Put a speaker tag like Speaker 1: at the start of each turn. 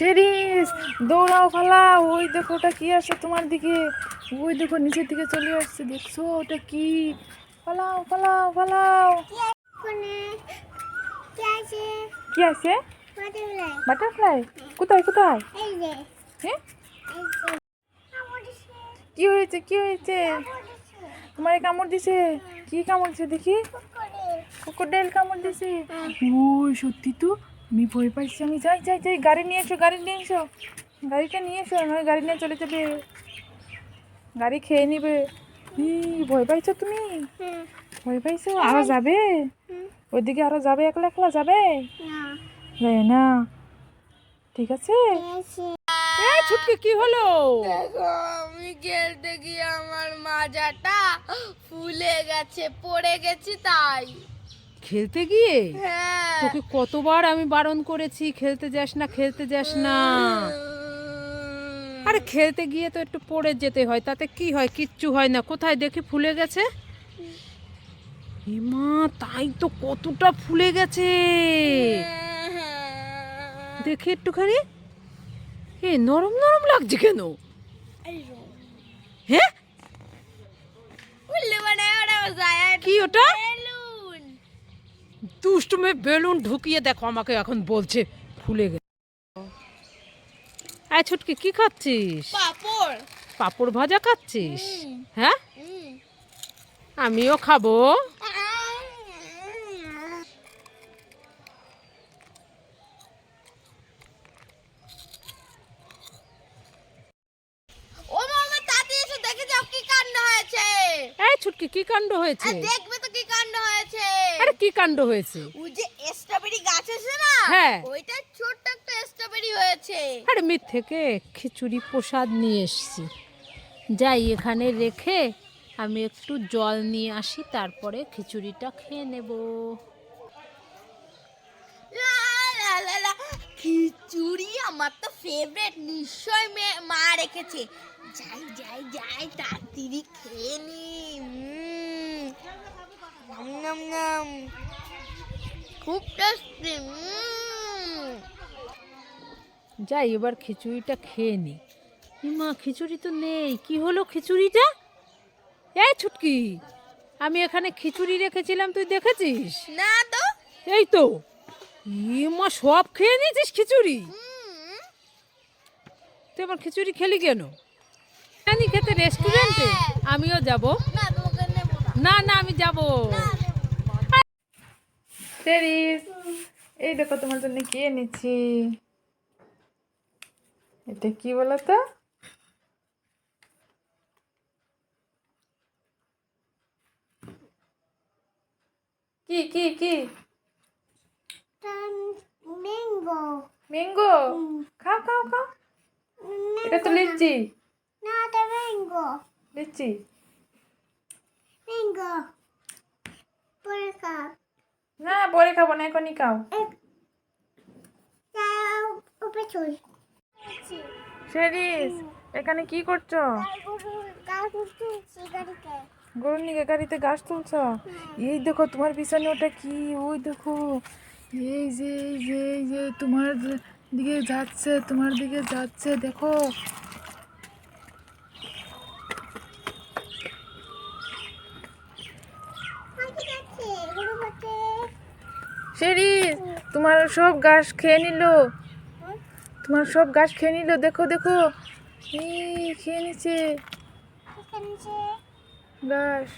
Speaker 1: শেরিস, দৌড়াও, পালাও। ওই দেখো ওটা কি আসছে তোমার দিকে। ওই দেখো নিচের দিকে চলে আসছে, দেখছো ওটা কি? পালাও পালাও পালাও। কি আছে? বাটারফ্লাই? কোথায় কোথায়? হ্যাঁ, কি হয়েছে কি হয়েছে? তোমার কামড় দিছে? কি কামড় দিছে দেখি? ক্রোকোডাইল কামড় দিছে। ওই সত্যি তো, আমি ভয় পাইছি। আমি যাই যাই যাই, গাড়ি নিয়ে এসো, গাড়ি নিয়ে এসো, গাড়িটা নিয়ে এসো, নয় গাড়ি নিয়ে চলে যাবে, গাড়ি খেয়ে নিবে। ভয় পাইছো তুমি? ভয় পাইছো? আরো যাবে ওইদিকে? আরো যাবে? একলা একলা যাবে না? ঠিক আছে। ছুটকি, কি হলো?
Speaker 2: দেখো, আমি খেলতে গিয়ে আমার মাজাটা ফুলে গেছে, পড়ে গেছি তাই।
Speaker 3: খেলতে গিয়ে?
Speaker 2: হ্যাঁ।
Speaker 3: তোকে কতবার আমি বারণ করেছি, খেলতে যাস না, খেলতে যাস না। আরে খেলতে গিয়ে তো একটু পড়ে যেতে হয়, তাতে কি হয়? কিচ্ছু হয় না। কোথায় দেখি ফুলে গেছে? মা, তাই তো, কতটা ফুলে গেছে দেখি একটুখানি। নরম নরম লাগছে কেন? হ্যাঁ, কি ওটা? দুষ্টু মেয়ে, বেলুন ঢুকিয়ে দেখো আমাকে এখন বলছে ফুলে গেছে। আয় ছুটকি, কি খাচ্ছিস?
Speaker 2: পাপড়।
Speaker 3: পাপড় ভাজা খাচ্ছিস? হ্যাঁ, আমিও খাবো।
Speaker 2: ও মামা, তাড়াতাড়ি এসে দেখে যাও কি কাণ্ড হয়েছে।
Speaker 3: এই ছুটকি, কি কাণ্ড হয়েছে?
Speaker 2: দেখবে তো কি কাণ্ড হয়েছে।
Speaker 3: আরে কি কাণ্ড হয়েছে?
Speaker 2: ওই যে স্ট্রবেরি গাছ আছে না,
Speaker 3: হ্যাঁ,
Speaker 2: ওইটা ছোট্ট একটা স্ট্রবেরি হয়েছে।
Speaker 3: আরে মিথ থেকে খিচুড়ি প্রসাদ নিয়ে এসেছি, যাই এখানে রেখে আমি একটু জল নিয়ে আসি, তারপরে খিচুড়িটা খেয়ে নেব।
Speaker 2: লা লা লা লা, খিচুড়ি আমার তো ফেভারিট, নিশ্চয় মা রেখেছে। যাই যাই যাই, তাড়াতাড়ি খেয়ে নি। নাম নাম নাম, খুব টেস্টি।
Speaker 3: যাই এবার খিচুড়িটা খেয়ে নি। মা, খিচুড়ি তো নেই, কি হলো খিচুড়িটা? এই ছুটকি, আমি এখানে খিচুড়ি রেখেছিলাম, তুই দেখেছিস?
Speaker 2: না তো।
Speaker 3: এই তো, মা, সব খেয়ে নিয়েছিস খিচুড়ি? তুই আমার খিচুড়ি খেলি কেন? জানি খেতে রেস্টুরেন্টে? আমিও যাব।
Speaker 2: না, তোমাকে নেব না।
Speaker 3: না না, আমি যাব।
Speaker 1: শেরিস, এই দেখো তোমার জন্য কি এনেছি। এটা কি বলো তো? কি কি কি?
Speaker 2: ম্যাঙ্গো।
Speaker 1: ম্যাঙ্গো? খাও খাও খাও। এটা তো লিচি।
Speaker 2: না, এটা ম্যাঙ্গো।
Speaker 1: লিচি।
Speaker 2: ম্যাঙ্গো পরে খাও।
Speaker 1: না, পরে খাবো না, এখনই খাও।
Speaker 2: উপরে চল।
Speaker 1: শেরিস, এখানে কি করছো? গরুর নিকে গাড়িতে গাছ তুলছ? এই দেখো তোমার পিছনে ওটা কি? ওই দেখো, এই যে এই যে এই যে তোমার দিকে যাচ্ছে, তোমার দিকে যাচ্ছে, দেখো। শেরিস, তোমার সব গাছ খেয়ে নিল, তোমার সব গাছ খেয়ে নিল, দেখো দেখো, এই খেয়ে নিচ্ছে গাছ।